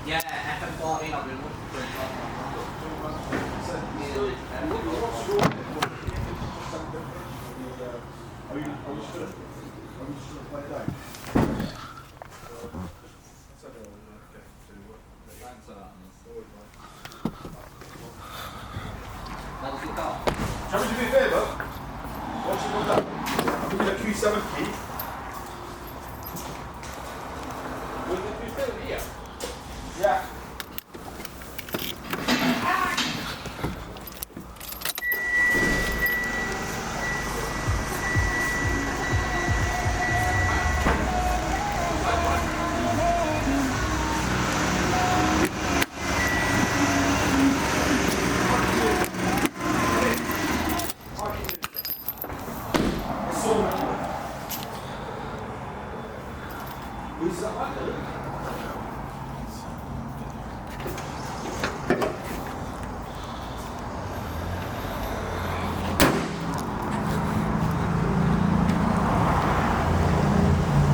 Yeah, FM14 I've been looking for Thanks for that. That'll be tough. Shall we do me a favour? Once you've got that, I'll give you a Q7 key.